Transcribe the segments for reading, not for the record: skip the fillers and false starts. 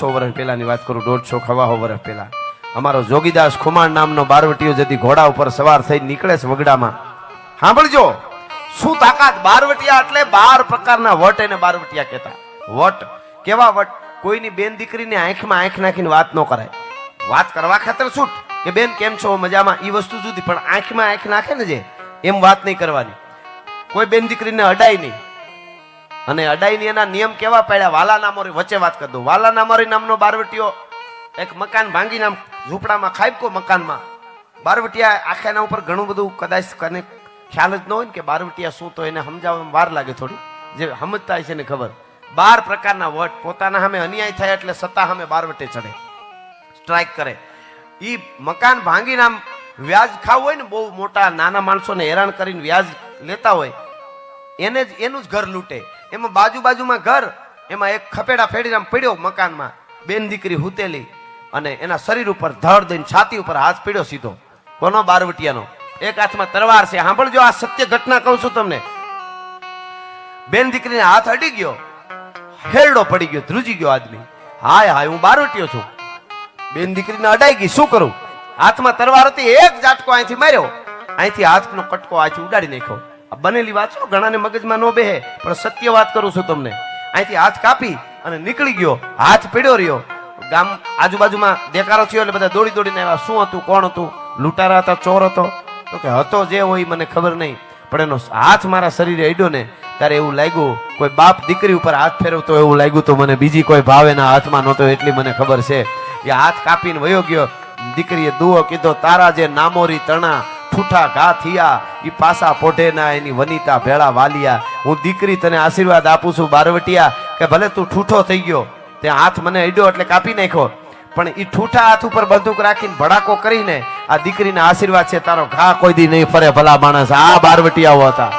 100 વર્ષ પહેલાની વાત કરું, 150 વર્ષ પહેલા અમારો જોગીદાસ ખુમાણ નામનો બારવટીયો જતી ઘોડા ઉપર સવાર થઈ નીકળે છે વગડામાં. સાંભળજો શું તાકાત! બારવટિયા એટલે 12 પ્રકારના વટ એને બારવટિયા કહેતા. વટ કેવા વટ? કોઈની બેન દીકરીને આંખમાં આંખ નાખીને વાત ન કરાય. વાત કરવા ખાતર છૂટ કે બેન કેમ છો, મજામાં, એ વસ્તુ જુદી, પણ આંખમાં આંખ નાખે ને જે એમ વાત નહીં કરવાની. કોઈ બેન દીકરીને અડાય નહીં. અને અડાઈની એના નિયમ કેવા પાડ્યા? વાલા નામોરી વચ્ચે વાત કરી દઉં. વાલા નામોરી નામનો બારવટીયો એક મકાન ભાંગી નામ ઝૂંપડામાં ખાબકો મકાનમાં. બારવટિયા આખાના ઉપર ઘણું બધું કદાચ કને ખ્યાલ જ ન હોય ને કે બારવટિયા શું, તો એને સમજાવવામાં વાર લાગે થોડી. જે સમજતા છે ને ખબર, 12 પ્રકારના વટ પોતાના સામે અન્યાય થાય એટલે સત્તા સામે બારવટે ચડે, સ્ટ્રાઇક કરે. ઈ મકાન ભાંગી નામ વ્યાજ ખાવું હોય ને, બહુ મોટા નાના માણસોને હેરાન કરીને વ્યાજ લેતા હોય એને જ એનું જ ઘર લૂંટે. એમાં બાજુમાં ઘર, એમાં એક ખપેડા ફેડીને પડ્યો મકાનમાં, બેન દીકરી હુતેલી, અને એના શરીર ઉપર ધડ દઈને છાતી ઉપર હાથ પીડ્યો સીધો. કોનો? બારવટિયાનો. એક હાથમાં તરવાર છે. સાંભળજો, આ સત્ય ઘટના કહું છું તમને. બેન દીકરીને હાથ અડી ગયો, હેરડો પડી ગયો, ધ્રુજી ગયો આદમી. હાય હાય, હું બારવટિયો છું. બેન દીકરીને અડાઈ ગઈ, શું કરું? હાથમાં તરવાર હતી, એક ઝાટકો અહીંથી માર્યો, અહીંથી હાથનો કટકો આથી ઉડાડી નાખ્યો. બનેલી વાત છો, ઘણાને મગજમાં ન બેહે, પણ સત્ય વાત કરું છું તમને. અહીંથી હાથ કાપી અને નીકળી ગયો, હાથ પીડ્યો રહ્યો. ગામ આજુબાજુમાં દેખાડો થયો એટલે બધા દોડીને આવ્યા. શું હતું? કોણ હતું? લૂંટારા હતા? ચોર હતો? તો કે હતો, જે હોય મને ખબર નહીં, પણ એનો હાથ મારા શરીરે અડ્યો ને ત્યારે એવું લાગ્યું કોઈ બાપ દીકરી ઉપર હાથ ફેરવતો એવું લાગ્યું. તો મને બીજી કોઈ ભાવ એના હાથમાં નહોતો, એટલી મને ખબર છે. એ હાથ કાપીને વયો ગયો. દીકરીએ દુઓ કીધો, તારા જે નામોરી તણા ઠૂઠા ઘા થયા, ઈ પાસા પોઢે ના એની વનિતા ભેળા વાલિયા. હું દીકરી તને આશીર્વાદ આપું છું બારવટિયા, કે ભલે તું ઠૂઠો થઈ ગયો, ત્યાં હાથ મને અડ્યો એટલે કાપી નાખ્યો, પણ ઈ ઠૂઠા હાથ ઉપર બંદૂક રાખીને ભડાકો કરીને આ દીકરીના આશીર્વાદ છે, તારો ઘા કોઈ દી નહીં ફરે. ભલા માણસ, આ બારવટિયાઓ હતા.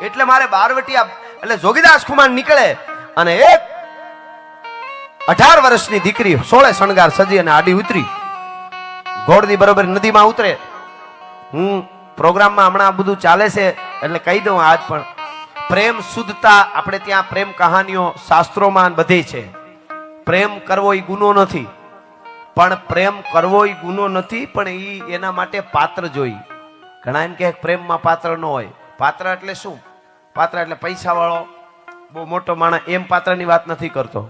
એટલે મારે બારવટિયા એટલે જોગીદાસ ખુમાણ નીકળે અને એક 18 વર્ષની દીકરી 16 શણગાર સજી અને આડી ઉતરી ઘોડની બરોબર નદીમાં ઉતરે. હું પ્રોગ્રામમાં હમણાં બધું ચાલે છે એટલે કહી દઉં, આજ પણ પ્રેમ શુદ્ધતા આપણે ત્યાં પ્રેમ કહાનીઓ શાસ્ત્રોમાં બધી છે. પ્રેમ કરવો એ ગુનો નથી, પણ પ્રેમ કરવો એ ગુનો નથી, પણ એના માટે પાત્ર જોઈ. ઘણા એમ કે પ્રેમમાં પાત્ર ન હોય. પાત્ર એટલે શું? પાત્ર એટલે પૈસા વાળો બહુ મોટો માણસ, એમ પાત્રની વાત નથી કરતો.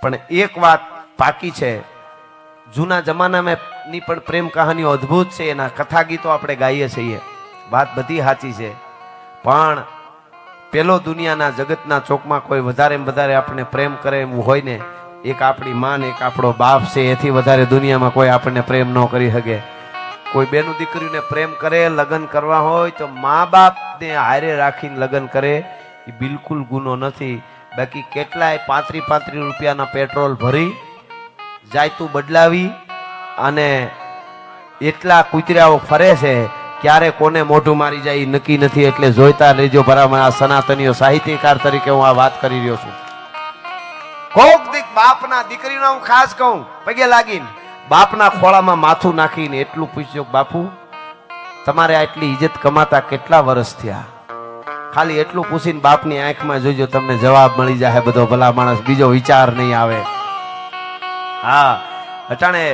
પણ એક વાત પાકી છે, જૂના જમાનામાં ની પણ પ્રેમ કહાનીઓ અદ્ભુત છે. એના કથા ગીતો આપણે ગાઈએ છીએ, વાત બધી સાચી છે. પણ પેલો દુનિયાના જગતના ચોકમાં કોઈ વધારે આપણે પ્રેમ કરે એમ હોય ને, એક આપણી માં, એક આપણો બાપ છે. એથી વધારે દુનિયામાં કોઈ આપણને પ્રેમ ન કરી શકે. કોઈ બેનું દીકરીને પ્રેમ કરે, લગ્ન કરવા હોય તો મા બાપને હારે રાખીને લગ્ન કરે, એ બિલકુલ ગુનો નથી. બાકી કેટલાય 35 રૂપિયાના પેટ્રોલ ભરી જાયતું બદલાવી અને એટલા કૂતરાઓ ફરે છે, ક્યારે કોને મોઢું મારી જાય નક્કી નથી. એટલે જોઈતા લેજો બરાબર. આ સનાતનીઓ સાહિત્યકાર તરીકે હું આ વાત કરી રહ્યો છું. કોક દીક બાપના દીકરીનો હું ખાસ કહું, પગે લાગીને બાપના ખોળામાં માથું નાખીને એટલું પૂછ્યો, બાપુ તમારે આટલી ઇજ્જત કમાતા કેટલા વર્ષ થયા? ખાલી એટલું પૂછીને બાપની આંખમાં જોઈજો, તમને જવાબ મળી જાય બધો. ભલા માણસ, બીજો વિચાર નહીં આવે. હા, અટાણે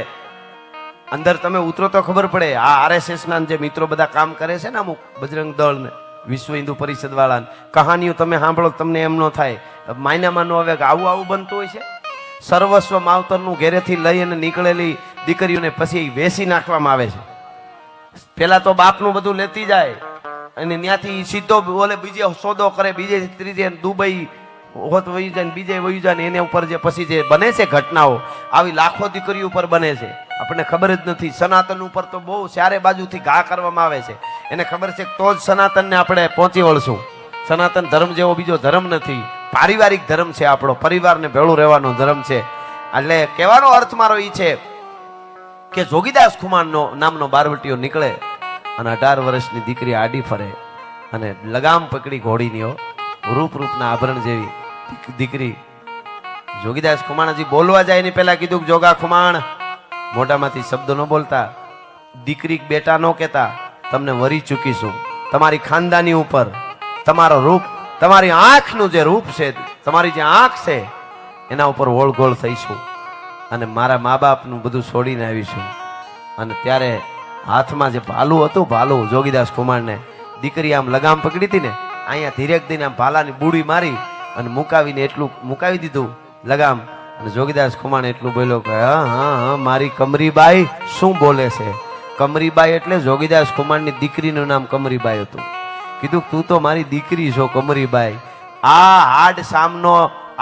અંદર તમે ઉતરો તો ખબર પડે. આ RSS ના જે મિત્રો બધા કામ કરે છે ને, અમુક બજરંગ દળ ને વિશ્વ હિન્દુ પરિષદ વાળા કહાનીઓ તમે સાંભળો, તમને એમ ન થાય, માયનામાં ન આવે કે આવું બનતું હોય છે. સર્વસ્વ માવતરનું ઘેરેથી લઈ અને નીકળેલી દીકરીઓને પછી વેસી નાખવામાં આવે છે. પેલા તો બાપનું બધું લેતી જાય અને ત્યાંથી સીધો બોલે બીજે સોદો કરે, બીજે ત્રીજે દુબઈ હોત વહી જાય, બીજે વહી જાય. એના ઉપર જે પછી જે બને છે ઘટનાઓ, આવી લાખો દીકરી ઉપર બને છે, આપણને ખબર જ નથી. સનાતન ઉપર તો બહુ ચારે બાજુથી ઘા કરવામાં આવે છે. એને ખબર છે તો જ સનાતનને આપણે પહોંચી વળશું. સનાતન ધર્મ જેવો બીજો ધર્મ નથી. પારિવારિક ધર્મ છે આપણો, પરિવારને ભેળું રહેવાનો ધર્મ છે. એટલે કહેવાનો અર્થ મારો એ છે કે જોગીદાસ ખુમાણનો નામનો બારવટીયો નીકળે અને 18 વર્ષની દીકરી આડી ફરે અને લગામ પકડી ઘોડીની રૂપના આભરણ જેવી દીકરી. જોગીદાસ ખુમાણજી બોલવા જાય એની પહેલા કીધું કે જોગા ખુમાણ, મોઢામાંથી શબ્દો ન બોલતા, દીકરી બેટા ન કહેતા, તમને વરી ચૂકીશું. તમારી ખાનદાની ઉપર તમારો રૂપ, તમારી આંખનું જે રૂપ છે, તમારી જે આંખ છે એના ઉપર ઓળગોળ થઈશું અને મારા મા બાપનું બધું છોડીને આવીશું. અને ત્યારે હાથમાં જે ભાલું હતું, ભાલું જોગીદાસ કુમારને દીકરી આમ લગામ પકડી હતી ને, અહીંયા ધીરેક દઈને આમ ભાલાની બુડી મારી અને મુકાવીને એટલું મુકાવી દીધું લગામ. અને જોગીદાસ કુમાર એટલું બોલ્યો કે હા હા હા મારી કમરીબાઈ શું બોલે છે. કમરીબાઈ એટલે જોગીદાસ કુમારની દીકરીનું નામ કમરીબાઈ હતું. કીધું તું તો મારી દીકરી છો કમરીબાઈ. આ હાડ સામનો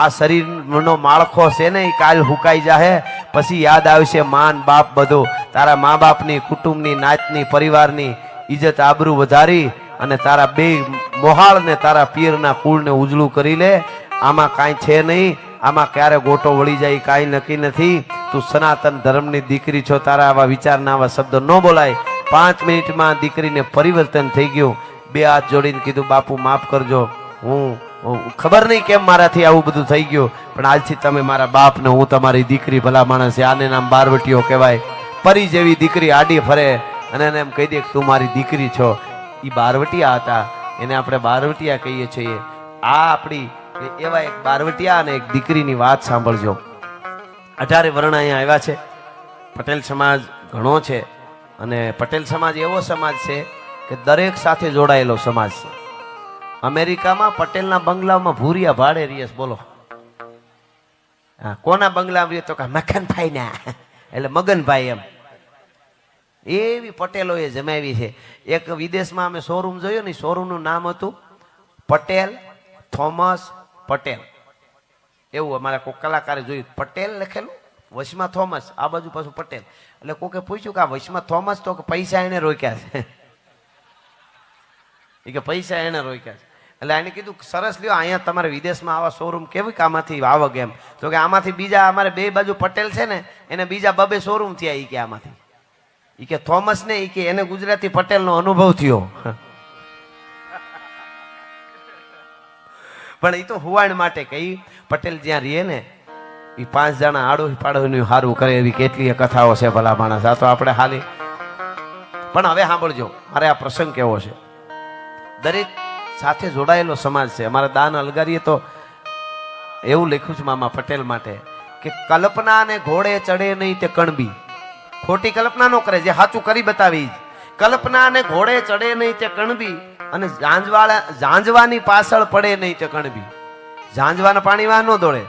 આ શરીરનો માળખો છે ને એ કાલ હુકાઈ જાહે, પછી યાદ આવશે માન બાપ બધો. તારા મા બાપની, કુટુંબની, નાતની, પરિવારની ઇજ્જત આબરૂ વધારી અને તારા બે મોહાળ ને તારા પિયરના કુળને ઉજળું કરી લે. આમાં કાંઈ છે નહીં, આમાં ક્યારે ગોટો વળી જાય કાંઈ નક્કી નથી. તું સનાતન ધર્મની દીકરી છો, તારા આવા વિચારના આવા શબ્દો ન બોલાય. 5 મિનિટમાં દીકરીને પરિવર્તન થઈ ગયું. 2 હાથ જોડીને કીધું બાપુ માફ કરજો, હું ખબર નહીં કેમ મારાથી આવું બધું થઈ ગયું, પણ આજથી તમે મારા બાપ ને હું તમારી દીકરી ભલા માણસ. આને નામ બારવટીઓ કહેવાય. પરી જેવી દીકરી આડી ફરે અને એને એમ કહી દે કે તું મારી દીકરી છો. એ બારવટિયા હતા, એને આપણે બારવટિયા કહીએ છીએ. આ આપણી એવા એક બારવટિયા અને એક દીકરીની વાત સાંભળજો. 18 વર્ણ અહીંયા આવ્યા છે. પટેલ સમાજ ઘણો છે અને પટેલ સમાજ એવો સમાજ છે કે દરેક સાથે જોડાયેલો સમાજ છે. અમેરિકામાં પટેલના બંગલામાં ભૂરિયા ભાડે રહીએ. બોલો કોના બંગલા રહીએ તો કે મખનભાઈ ના, એટલે મગનભાઈ એમ. એવી પટેલો એ જમાવી છે. એક વિદેશમાં અમે શોરૂમ જોયો ને, શોરૂમનું નામ હતું પટેલ થોમસ પટેલ. એવું અમારા કોઈ કલાકારે જોયું, પટેલ લખેલું વચમાં થોમસ, આ બાજુ પાછું પટેલ. એટલે કોકે પૂછ્યું કે આ વચમાં થોમસ તો કે પૈસા એને રોક્યા છે. એ કે પૈસા એને રોક્યા છે. એટલે એને કીધું સરસ લ્યો, અહીંયા તમારે વિદેશમાં આવા શોરૂમ કેવી કે આમાંથી આવક એમ. તો કે આમાંથી બીજા અમારે 2 બાજુ પટેલ છે ને એને બીજા 2 શોરૂમ થયા. એ કે આમાંથી એ કે થોમસ ને એ કે એને ગુજરાતી પટેલ નો અનુભવ થયો. પણ એ તો હુવાણ માટે કઈ પટેલ જ્યાં રહીએ ને એ 5 જણા આડો પાડોનું સારું કરે એવી કેટલી કથાઓ છે ભલા માણસ. આ તો આપણે હાલી. પણ હવે સાંભળજો, મારે આ પ્રસંગ કેવો છે. દરેક સાથે જોડાયેલો સમાજ છે. અમારા દાન અલગારીએ તો એવું લખ્યું છે મામા પટેલ માટે કે કલ્પના ને ઘોડે ચડે નહીં તે કણબી. ખોટી કલ્પના નો કરે, જે સાચું કરી બતાવી. કલ્પના ને ઘોડે ચડે નહીં તે કણબી અને ઝાંઝવાની પાછળ પડે નહીં તે કણબી. ઝાંઝવાના પાણી વાહ ન દોડે,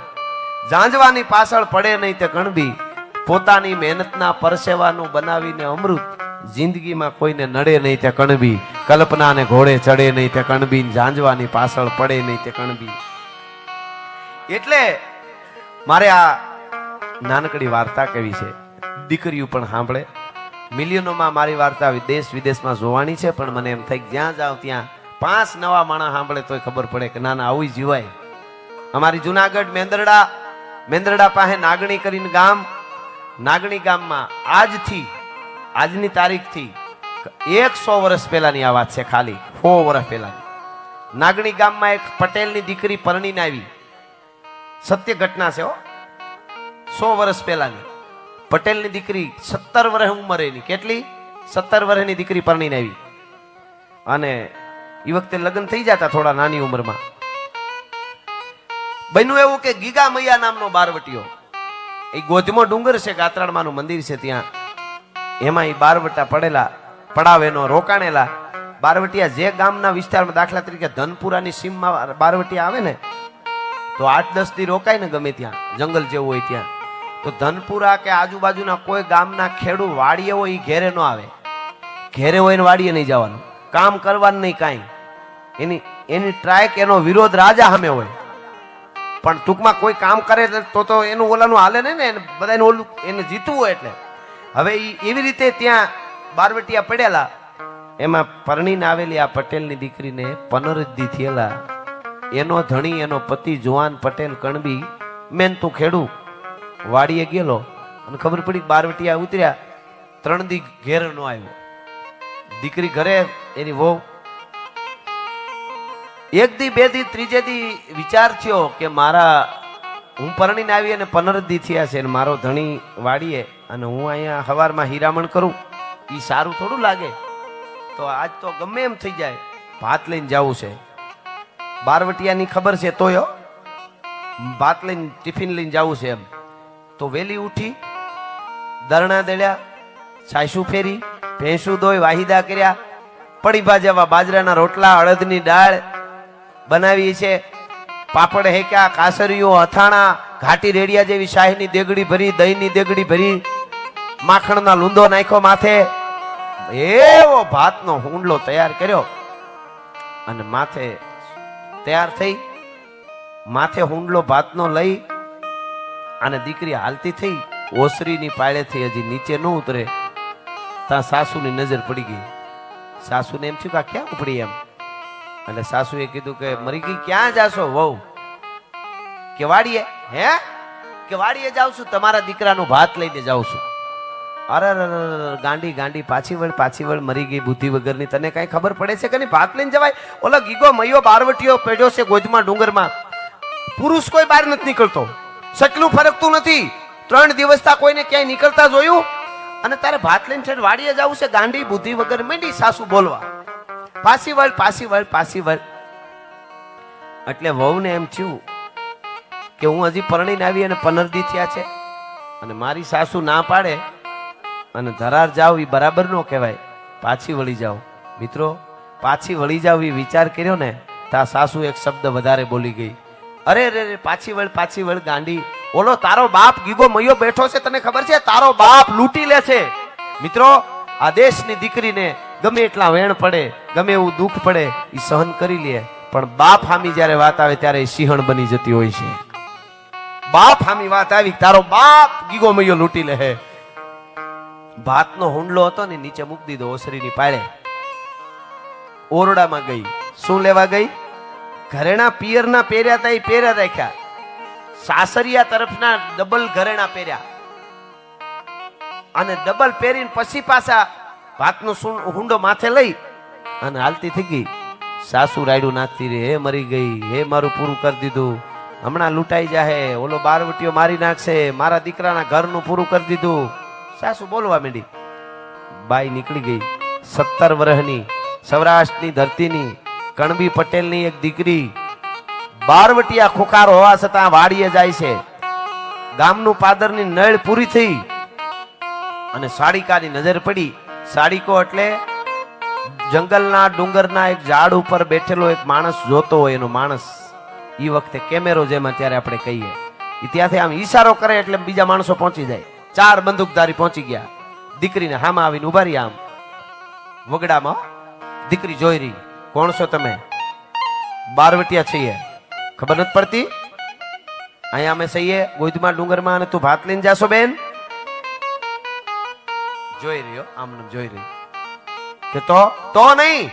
ઝાંઝવાની પાછળ પડે નહીં તે કણબી. પોતાની મહેનતના પરસેવાનું બનાવીને અમૃત જિંદગીમાં કોઈને નડે નહીં તે કણબી. કલ્પના ને ઘોડે ચડે નહીં તે કણબી, ઝાંઝવાની પાછળ પડે નહીં તે કણબી. એટલે મારે આ નાનકડી વાર્તા કેવી છે, દીકરીઓ પણ સાંભળે. મિલિયનોમાં મારી વાર્તા દેશ વિદેશમાં જોવાની છે, પણ મને એમ થાય કે જ્યાં જાવ ત્યાં 5 નવા માણસ સાંભળે તોય ખબર પડે કે ના ના આવું જીવાય. અમારી જુનાગઢ મેંદરડા પાસે નાગણી કરીને ગામ, નાગણી ગામમાં આજની તારીખથી 100 વર્ષ પહેલાની આ વાત છે. ખાલી 100 વર્ષ પહેલાની નાગણી ગામમાં એક પટેલની દીકરી પરણીને આવી. સત્ય ઘટના છે. 100 વર્ષ પહેલાની પટેલની દીકરી 17 વર્ષ ઉંમરેની, કેટલી 17 વર્ષની દીકરી પરણીને આવી. અને એ વખતે લગ્ન થઈ જતા થોડા નાની ઉંમરમાં. બન્યું એવું કે ગીગા મૈયા નામનો બારવટીયો, એ ગોધમો ડુંગર છે, ગાત્રાળમાનું મંદિર છે ત્યાં, એમાં એ બારવટા પડાવેનો રોકાણેલા બારવટિયા જે ગામના વિસ્તારમાં, દાખલા તરીકે ધનપુરાની સીમમાં બારવટિયા આવે ને તો 8-10 દી રોકાય ને ગમે ત્યાં, જંગલ જેવું હોય ત્યાં. તો ધનપુરા કે આજુબાજુના કોઈ ગામના ખેડૂત વાડીએ હોય એ ઘેરે ન આવે. ઘેરે હોય ને વાડીએ નહીં જવાનું, કામ કરવાનું નહીં કાંઈ. એની ટ્રાયક, એનો વિરોધ રાજા સામે હોય. પણ ટૂંકમાં કોઈ કામ કરે તો એનું ઓલાનું હાલે નહીં ને, બધાને ઓલું એને જીતવું હોય. એટલે હવે એવી રીતે ત્યાં બારવટિયા પડેલા. એમાં પરણીને આવેલી આ પટેલની દીકરીને 15 દી થયેલા. એનો ધણી, એનો પતિ જુવાન પટેલ કણબી મહેનતું ખેડૂ વાડીએ ગયેલો અને ખબર પડી બારવટિયા ઉતર્યા, 3 દી ઘેર નો આવ્યો. દીકરી ઘરે, એની વહુ. 1 દી 2 દી 3જે દી વિચાર થયો કે હું પરણીને આવી અને 15 દી થયા છે, મારો ધણી વાડીએ અને હું અહીંયા હવારમાં હીરામણ કરું, એ સારું થોડું લાગે. તો આજ તો ગમે એમ થઈ જાય, ભાત લઈને જવું છે. બારવટિયાની ખબર છે તોય ભાત લઈને ટિફિન લઈને જવું છે એમ. તો વેલી ઉઠી, દરણા દેડ્યા, છાયસું ફેરી, ભેંસું દોઈ, વાહિદા કર્યા, પડીભા જેવા બાજરાના રોટલા, અડદની દાળ બનાવી છે, પાપડ હેક્યા, કાસરીઓ, અથાણા, ઘાટી રેડિયા જેવી શાહીની દેગડી ભરી, દહીંની દેગડી ભરી, માખણના લૂંદો નાખ્યો માથે, એવો ભાતનો હુંડલો તૈયાર કર્યો અને માથે તૈયાર થઈ, માથે હુંડલો ભાતનો લઈ અને દીકરી હાલતી થઈ, ઓસરીની પાળેથી હજી નીચે ન ઉતરે ત્યાં સાસુની નજર પડી ગઈ. સાસુને એમ થયું કે આ ક્યાં ઉપડી એમ. એટલે સાસુએ કીધું કે મરી ગઈ, ક્યાં જાશો વહુ? કે વાડીએ. હે? કે વાડીએ જાઉં છું, તમારા દીકરાનું ભાત લઈને જાઉં છું. અરે ગાંડી ગાંડી, પાછી વળ, મરી ગઈ બુદ્ધિ વગરની, તને કઈ ખબર પડે છે કે નહીં? ભાત લઈને જવાય? ઓલો ગીગો મૈયો બારવટીયો પેડ્યો છે ગોધમાં ડુંગરમાં, પુરુષ કોઈ બહાર નથી નીકળતો, સટલું ફરકતું નથી, 3 દિવસતા કોઈને ક્યાંય નીકળતા જોયું? અને તારે ભાત લઈને છે વાડીએ જવું છે? ગાંડી બુદ્ધિ વગર માંડી સાસુ બોલવા, પાછી વળ. એટલે વહુને એમ થયું કે હું હજી પરણીને આવી અને 15 દી થયા છે અને મારી સાસુ ના પાડે અને ધરાર જાવ એ બરાબર નો કહેવાય, પાછી વળી જાવ. મિત્રો, પાછી વળી જાવ એ વિચાર કર્યો ને તા સાસુ એક શબ્દ વધારે બોલી ગઈ. અરે રે, પાછી વળ ગાંડી, ઓલો તારો બાપ ગીગો મૈયો બેઠો છે, તને ખબર છે? તારો બાપ લૂંટી લે છે. મિત્રો, આ દેશની દીકરીને ગમે એટલા વેણ પડે, ગમે એવું દુઃખ પડે, એ સહન કરી લે, પણ બાપ હામી જ્યારે વાત આવે ત્યારે એ સિંહણ બની જતી હોય છે. બાપ હામી વાત આવી, તારો બાપ ગીગો મૈયો લૂંટી લે. ભાતનો હુંડલો હતો ને નીચે મૂકી દીધો ઓસરીની પાળે. ઓરડામાં ગઈ. શું લેવા ગઈ? ઘરેણા પિયરના પહેર્યા હતા એ પહેર્યા રાખ્યા, સાસરિયા તરફના ડબલ ઘરેણા પહેર્યા અને ડબલ પહેરીને પછી પાછા ભાતનો હુંડો માથે લઈ અને હાલતી થઈ ગઈ. સાસુ રાયડું નાખતી રે, હે મરી ગઈ, હે મારું પૂરું કરી દીધું, હમણાં લૂંટાઈ જાહે, ઓલો બારવટીયો મારી નાખશે, મારા દીકરાના ઘરનું પૂરું કરી દીધું. સાસુ બોલવા માંડી. બાઈ નીકળી ગઈ. 17 વર્ષની સૌરાષ્ટ્રની ધરતીની કણબી પટેલની એક દીકરી બારવટિયા ખોખાર હોવા છતાં વાડીએ જાય છે. ગામનું પાદરની નળ પૂરી થઈ અને સાડીકાની નજર પડી. સાડીકો એટલે જંગલના ડુંગરના એક ઝાડ ઉપર બેઠેલો એક માણસ જોતો હોય, એનો માણસ ઈ વખતે કેમેરો જેમ અત્યારે આપણે કહીએ, ત્યાંથી આમ ઈશારો કરે એટલે બીજા માણસો પહોંચી જાય. 4 બંદૂકધારી પહોંચી ગયા. દીકરીને હામાં આવીને ઉભા રહી. આમ વગડામાં દીકરી જોઈ રહી. કોણ છો તમે? બારવટિયા છીએ. ખબર નથી પડતી? અહીંયા અમે સહીએ ગોધમાં ડુંગરમાં અને તું ભાત લઈને જાશો બેન? જોઈ રહ્યો, આમ જોઈ રહી કે તો નહીં,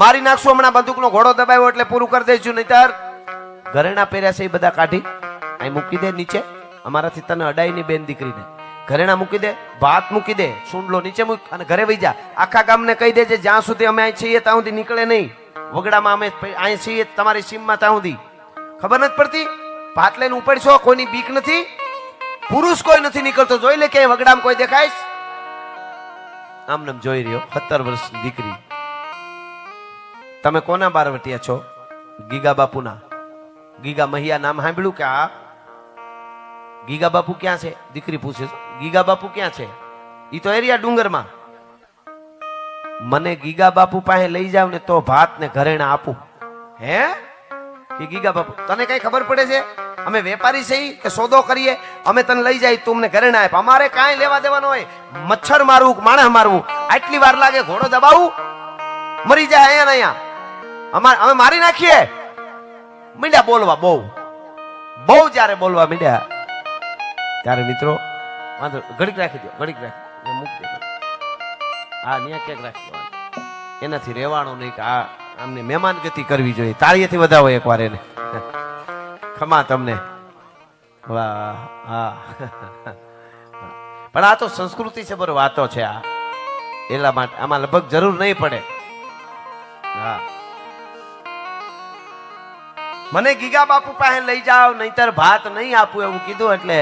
મારી નાખશું હમણાં, બંદૂકનો ઘોડો દબાવ્યો એટલે પૂરું કરી દઈશું, નહીતર ઘરેણા પહેર્યા છે એ બધા કાઢી અહીં મૂકી દે નીચે. અમારાથી તને અડાઈ ની બેન દીકરીને ઘરેણા મૂકી દે, ભાત મૂકી દે, સુંડલો નીચે મૂક અને ઘરે વહી જા. આખા ગામને કહી દેજે જ્યાં સુધી અમે અહીં છીએ ત્યાં સુધી નીકળે નહીં. વગડામાં અમે અહીં છીએ તમારી સીમમાં ત્યાં સુધી. ખબર નથી પડતી? ભાત લઈને ઉપડશો, કોઈની બીક નથી, પુરુષ કોઈ નથી નીકળતો. જોઈ લે કે વગડામાં કોઈ દેખાય? આમને જોઈ રહ્યો. 17 વર્ષની દીકરી. તમે કોના બારવટિયા છો? ગીગા બાપુના. ગીગા મહિયા નામ સાંભળ્યું કે? આ ગીગા બાપુ ક્યાં છે? દીકરી પૂછે. ગીગા બાપુ ક્યાં છે? ઈ તો એરિયા ડુંગરમાં. મને ગીગા બાપુ પાસે લઈ જાવ ને તો ભાત ને ઘરેણા આપું. હે? કે ગીગા બાપુ તને કઈ ખબર પડે છે? અમે વેપારી છે કે સોદો કરીએ? અમે તને લઈ જાય તું અમને ઘરેણા આપ. અમારે કાંઈ લેવા દેવાનું હોય? મચ્છર મારવું, માણસ મારવું, આટલી વાર લાગે? ઘોડો દબાવું, મરી જાય અહીંયા ને અહીંયા, અમે મારી નાખીએ. મીંડ્યા બોલવા, બહુ જયારે બોલવા મીંડ્યા ત્યારે મિત્રો વાંધો ઘડીક રાખી દો, ઘડીક રાખી મૂકી દે. હા, ત્યાં ક્યાંક રાખી દો. એનાથી રહેવાનું નહીં કે આ આમને મહેમાન ગતિ કરવી જોઈએ. તાળીએથી વધાવો એકવાર એને. ખમા તમને. વાહ, હા. પણ આ તો સંસ્કૃતિ છે, બરો વાતો છે આ, એટલા માટે આમાં લગભગ જરૂર નહીં પડે. હા, મને ગીગા બાપુ પાસે લઈ જાઓ નહીતર ભાત નહીં આપું એવું કીધું. એટલે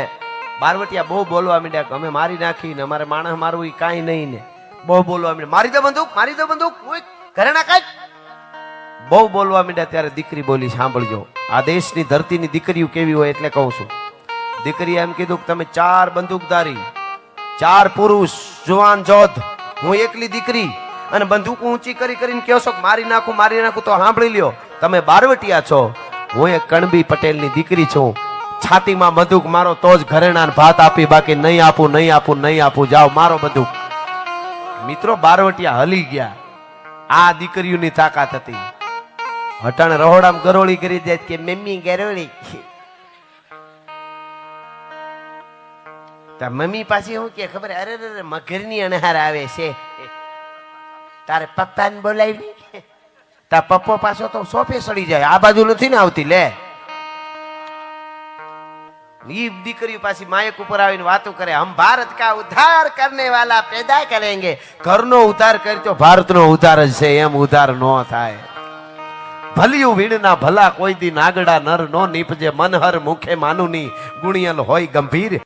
બારવટિયા બહુ બોલવા માંડ્યા કે અમે મારી નાખીને અમારે માણસ મારવું એ કાંઈ નહીં ને. બહુ બોલવા માંડ્યા. મારી દો બંદૂક, મારી દો બંદૂક, ઘરેણા કાઢ. બહુ બોલવા માંડ્યા ત્યારે દીકરી બોલી, સાંભળજો, આ દેશની ધરતીની દીકરીઓ કેવી હોય એટલે કહું છું. દીકરીએ એમ કીધું કે તમે 4 બંદૂકધારી, 4 પુરુષ, જુવાન જોધ, હું એકલી દીકરી, અને બંદૂક ઊંચી કરી કરીને કહો છો કે મારી નાખું મારી નાખું, તો સાંભળી લ્યો, તમે બારવટિયા છો, હું એક કણબી પટેલની દીકરી છું. છાતીમાં બંદૂક મારો તો જ ઘરેણાને ભાત આપી, બાકી નહીં આપું નહીં આપું નહીં આપું, જાઓ મારો બંદૂક. મિત્રો બારવટિયા હલી ગયા. આ દીકરીઓની તાકાત હતી. હટાણે રહોડામાં ગરોળી કરી જાય કે મમ્મી ગરોળી, મમ્મી પાસે હું કે ખબર, અરે અરે મગરની અણહાર આવે છે, તારે પપ્પાને બોલાવી, તાર પપ્પો પાછો તો સોફે સડી જાય, આ બાજુ નથી ને આવતી. લે ઈ દીકરી પાછી માયક ઉપર આવીને વાતો કરે, હમ ભારત કા ઉદ્ધાર કરને વાલા પેદા કરેંગે. ઘરનો ઉદ્ધાર કરી તો ભારતનો ઉદ્ધાર જ છે, એમ ઉદ્ધાર નો થાય. ભલિયું વીણના ભલા કોઈ દી નાગડા નર નો નીપજે, મનહર મુખે માનુની ગુણિયલ હોય ગંભીર.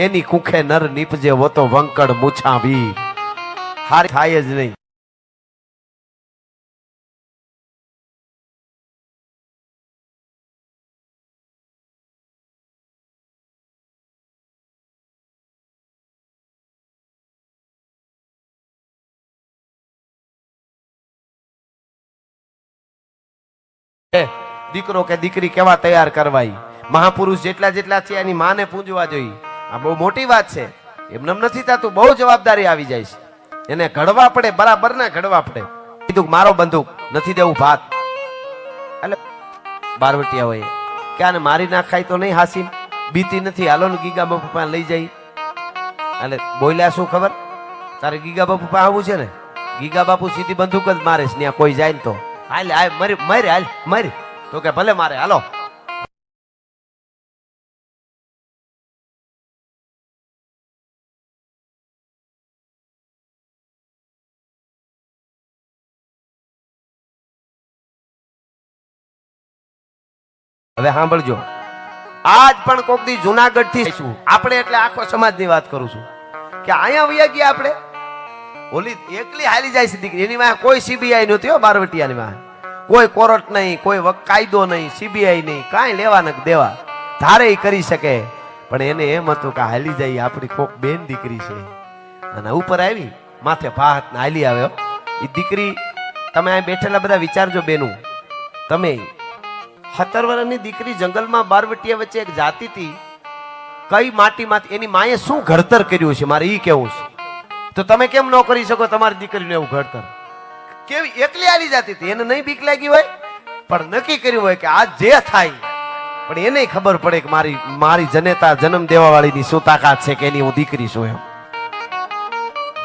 એની કુખે નર નીપજે, વો તો વંકડ મૂછા વીર. હારી થાય જ નહીં. દીકરો કે દીકરી કેવા તૈયાર કરવાય, મહાપુરુષ જેટલા જેટલા છે એની માને પૂંજવા જોઈએ. આ બહુ મોટી વાત છે. એમને નથી થતું, બહુ જવાબદારી આવી જાય છે. એને ઘડવા પડે, બરાબર ના ઘડવા પડે. કીધું મારો બંદૂક નથી દેવું ભાત, એટલે બારવટિયા હોય ક્યાં મારી નાખાય તો નહીં, હાસી બીતી નથી, હાલો ને ગીગા બાપુ પાસે લઈ જાય. એટલે બોલ્યા શું ખબર, તારે ગીગા બાપુ પાસે આવવું છે ને, ગીગા બાપુ સીધી બંદૂક જ મારે છે, ત્યાં કોઈ જાય ને તો હાલ મરે હાલ મરી, તો કે ભલે મારે, હાલો. હવે સાંભળજો, આજ પણ કોક દી જુનાગઢ થી આપણે, એટલે આખો સમાજની વાત કરું છું, કે અહીંયા વયા ગયા આપણે, ઓલી એકલી હાલી જાય છે દીકરી, એની માં કોઈ સીબીઆઈ નહોતી હો, બારવટિયાની માં કોઈ કોર્ટ નહીં, કોઈ કાયદો નહીં, સીબીઆઈ નહીં, કાંઈ લેવા ન દેવા, ધારે કરી શકે. પણ એને એમ હતું કે હાલી જાય આપણી કોક બેન દીકરી છે, અને ઉપર આવી માથે ભાત ને હાલી આવ્યો. એ દીકરી, તમે અહીં બેઠેલા બધા વિચારજો બેનું, તમે 17 વર્ષની દીકરી જંગલમાં બારવટિયા વચ્ચે એક જાતિ હતી, કઈ માટીમાંથી એની માએ શું ઘડતર કર્યું છે, મારે ઈ કેવું છે. તો તમે કેમ ન કરી શકો તમારી દીકરીને એવું ઘડતર? કેવી એકલી આવી જતી હતી, એને નહીં બીક લાગી હોય, પણ નક્કી કર્યું હોય કે આ જે થાય, પણ એને ખબર પડે કે મારી જનેતા જન્મ દેવા વાળીની શું તાકાત છે, કે એની હું દીકરી છું એમ.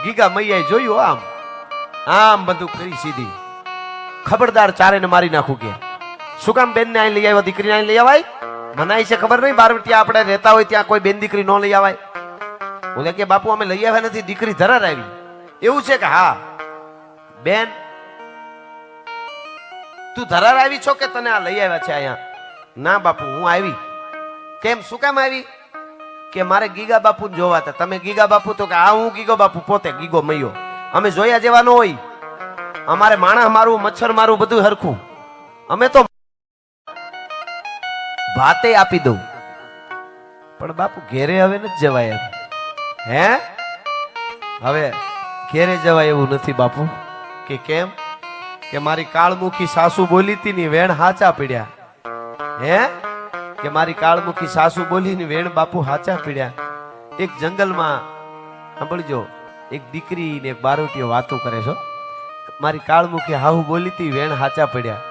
ગીગા મૈયાએ જોયું, આમ આમ બંદૂક કરી સીધી, ખબરદાર ચારેને મારી નાખું કે. શું કામ બેન ને અહીં લઈ આવ્યો, દીકરીને અહીં લઈ આવાય? મનાય છે ખબર નહીં, બારવટિયા આપણે રહેતા હોય ત્યાં કોઈ બેન દીકરી ન લઈ આવાય. બોલે કે બાપુ અમે લઈ આવ્યા નથી, દીકરી ધરાર આવી. એવું છે કે હા બેન તું ધરાર આવી છો કે તને આ લઈ આવ્યા છે અહીંયા? ના બાપુ હું આવી. કેમ, શું કામ આવી? કે મારે ગીગા બાપુ જોવા હતા. તમે ગીગા બાપુ? તો કે હા હું ગીગો બાપુ, પોતે ગીગો મૈયો. અમે જોયા જેવા ન હોય, અમારે માણસ મારું મચ્છર મારું બધું હરખું, અમે તો ભાતે આપી દઉં. પણ બાપુ ઘેરે હવે નથી જવાય એમ. હે હવે ઘેરે જવાય એવું નથી બાપુ. કે કેમ? કે મારી કાળમુખી સાસુ બોલી હતી ની વેણ હાચા પડ્યા. હે કે મારી કાળમુખી સાસુ બોલી ની વેણ બાપુ હાચા પડ્યા. એક જંગલમાં સાંભળજો, એક દીકરી ને એક બારોટીઓ વાતો કરે છો. મારી કાળમુખી હાહુ બોલી તી વેણ હાચા પડ્યા.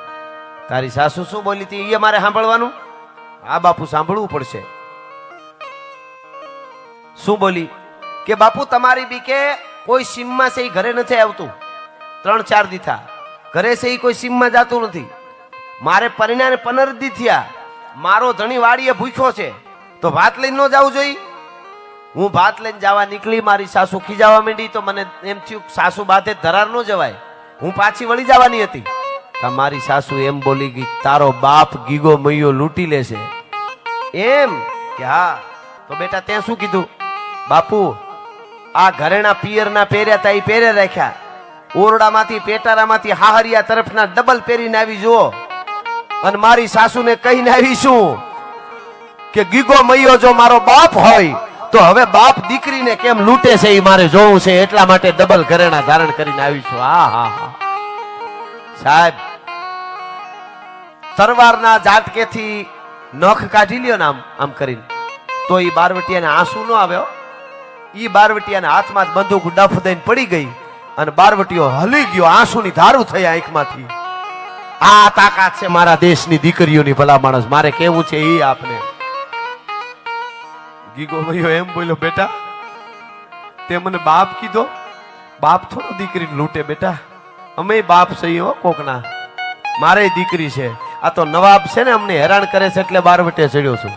તારી સાસુ શું બોલી તી એ મારે સાંભળવાનું? હા બાપુ સાંભળવું પડશે. શું બોલી? કે બાપુ તમારી બીકે કોઈ સીમમાં છે ઘરે નથી આવતું. 3-4 દી થા ઘરે છે કોઈ સીમમાં જાતું નથી. મારે પરિણામે 15 દી થયા. મારો ધણી વાડીએ ભૂખ્યો છે તો ભાત લઈને ન જવું જોઈએ? હું ભાત લઈને જવા નીકળી, મારી સાસુ ખીજાવા માંડી તો મને એમ થયું સાસુ બાધે ધરાર ન જવાય. હું પાછી વળી જવાની હતી. તમારી સાસુ એમ બોલી ગઈ તારો બાપ ગીગો મૈયો લૂંટી લેશે એમ કે હા. તો બેટા તે શું કીધું? બાપુ આ ઘરેણા પિયરના પહેર્યા તા એ પહેરે રાખ્યા. ઓરડામાંથી પેટારામાંથી હાહરિયા તરફના ડબલ પહેરીને આવી જુઓ અને મારી સાસુને કહીને આવી શું કે ગીગો મૈયો જો મારો બાપ હોય તો હવે બાપ દીકરીને કેમ લૂંટે છે એ મારે જોવું છે, એટલા માટે ડબલ ઘરેણા ધારણ કરીને આવી છું. હા હા હા સાહેબ, તરવારના ઝાટકેથી નખ કાઢી લ્યો ને આમ કરીને તો ઈ બારવટિયાને આંસુ ન આવ્યો. ઈ બારવટિયાના હાથમાં બંદૂક ડફ દઈને પડી ગઈ અને બારવટીયો હલી ગયો, આંસુની ધારું થઈ આંખમાંથી. આ તાકાત છે મારા દેશની દીકરીઓની. ભલા માણસ, મારે કેવું છે ઈ આપને. ગીગો મૈયો એમ બોલ્યો બેટા તે મને બાપ કીધો? બાપ થોડો દીકરીને લૂંટે બેટા, અમે બાપ છીએ હો કોકના. મારે દીકરી છે. આ તો નવાબ છે ને અમને હેરાન કરે છે એટલે બારવટે ચડ્યો છું.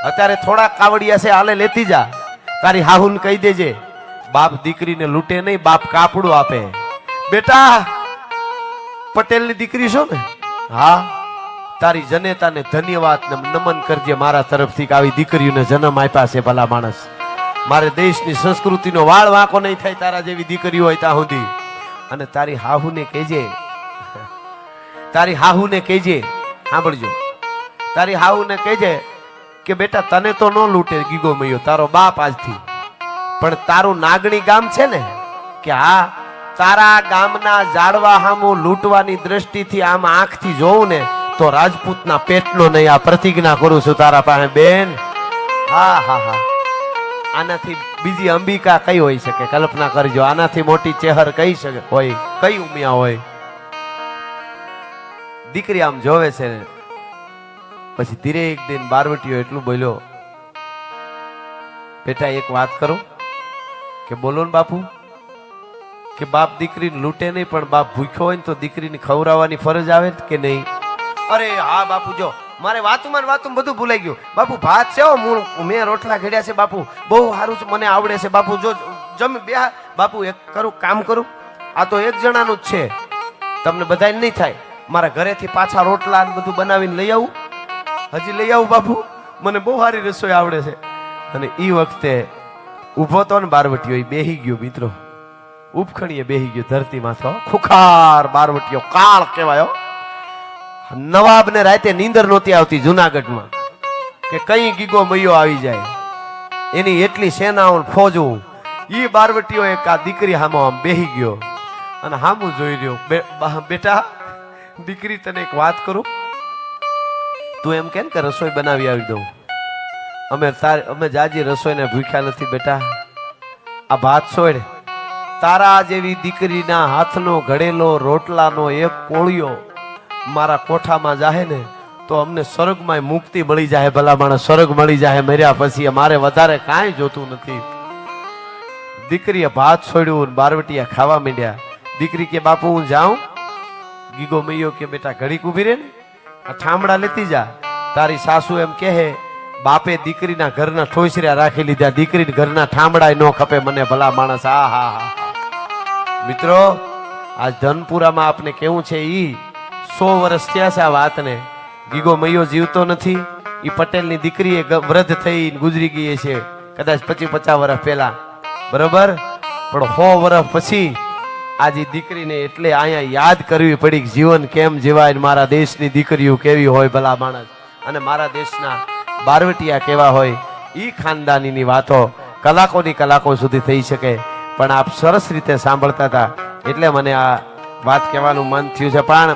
અત્યારે થોડા કાવડિયા છે હાલે લેતી જા. તારી હાહુને કહી દેજે બાપ દીકરીને લૂંટે નહીં, બાપ કાપડું આપે. બેટા પટેલની દીકરી છો ને? હા. તારી જનેતાને ધન્યવાદ ને નમન કરજે મારા તરફથી કે આવી દીકરીઓને જન્મ આપ્યા છે. ભલા માણસ, મારે દેશની સંસ્કૃતિનો વાળ વાંકો નહીં થાય તારા જેવી દીકરીઓ હોય ત્યાં સુધી. અને તારી હાહુને કહેજે, તારી હાહુને કહેજે, સાંભળજો, તારી હાહુને કહેજે કે બેટા તને તો ન લૂંટે ગીગો મૈયો, તારો બાપ આજથી. પણ તારું નાગણી ગામ છે ને કે હા, તારા ગામના ઝાડવા હામું લૂંટવાની દ્રષ્ટિથી આમ આંખથી જોઉં ને તો રાજપૂતના પેટનો નહીં. આ પ્રતિજ્ઞા કરું છું તારા પાસે બેન. હા હા હા, આનાથી બીજી અંબિકા કઈ હોઈ શકે? કલ્પના કરજો, આનાથી મોટી ચેહર કઈ શકે હોય? કઈ ઉમિયા હોય? દીકરી આમ જોવે છે ને પછી ધીરે એક દિન બારવટીયો એટલું બોલ્યો, બેટા એક વાત કરું? કે બોલો ને બાપુ. કે બાપ દીકરીને લૂંટે નહીં પણ બાપ ભૂખ્યો હોય ને તો દીકરીને ખવડાવવાની ફરજ આવે કે નહીં? અરે હા બાપુ, જો મારે વાતુમાં બધું ભૂલાઈ ગયું. બાપુ ભાત છે, મેં રોટલા ઘડ્યા છે બાપુ, બહુ સારું છે, મને આવડે છે બાપુ. જો જમી બે બાપુ એક કરું કામ કરું, આ તો એક જણાનું જ છે, તમને બધાને નહીં થાય. મારા ઘરેથી પાછા રોટલા બધું બનાવીને લઈ આવું, હજી લઈ આવું બાપુ, મને બહુ સારી રસોઈ આવડે છે. અને એ વખતે ઉભો તો ને બારવટીયો બેહી ગયો મિત્રો, ઉપખણીએ બેહી ગયો ધરતીમાં. તો ખુખાર બારવટીયો કાળ કહેવાયો. નવાબ ને રાતે નીંદર નહોતી આવતી જુનાગઢમાં કે કઈ ગીગો મૈયો આવી જાય, એની એટલી સેનાઓ ફોજું. ઈ બારવટીયો એક આ દીકરી હામો આમ બેહી ગયો અને હામું જોઈ રહ્યો. બેટા દીકરી તને એક વાત કરું, તું એમ કેમ કે રસોઈ બનાવી આવી દઉં? અમે જાજી રસોઈને ભૂખ્યા નથી બેટા. આ ભાત છોડ, તારા જેવી દીકરીના હાથનો ઘડેલો રોટલાનો એક કોળિયો મારા કોઠામાં જાહે ને તો અમને સ્વર્ગમાં મુક્તિ મળી જાય. ભલા માણસ, સ્વર્ગ મળી જાય મર્યા પછી. મારે વધારે કાંઈ જોતું નથી. દીકરીએ ભાત છોડ્યું, બારવટીયા ખાવા માંડ્યા. દીકરી કે બાપુ હું જાઉં? ગીગો મૈયો કે બેટા ઘડીક ઉભી રહે ને, આ ઠામડા લેતી જા. તારી સાસુ એમ કહે બાપે દીકરીના ઘરના ઠોસર્યા રાખી લીધા, દીકરીના ઘરના ઠામડા ન ખપે મને. ભલા માણસ, હા હા હા મિત્રો, આજ ધનપુરામાં આપને કેવું છે, ઈ 100 વર્ષ થયા છે આ વાતને. ગીગો મૈયો જીવતો નથી. ઈ પટેલની દીકરી વૃદ્ધ થઈ ગુજરી ગઈ છે કદાચ 25-50 વર્ષ પહેલા, બરોબર. પણ 100 વર્ષ પછી આજે દીકરીને એટલે અહીંયા યાદ કરવી પડી કે જીવન કેમ જીવાય, મારા દેશની દીકરીઓ કેવી હોય ભલા માણસ, અને મારા દેશના બારવટિયા કેવા હોય. ઈ ખાનદાનીની વાતો કલાકોની કલાકો સુધી થઈ શકે, પણ આપ સરસ રીતે સાંભળતા હતા એટલે મને આ વાત કહેવાનું મન થયું છે. પણ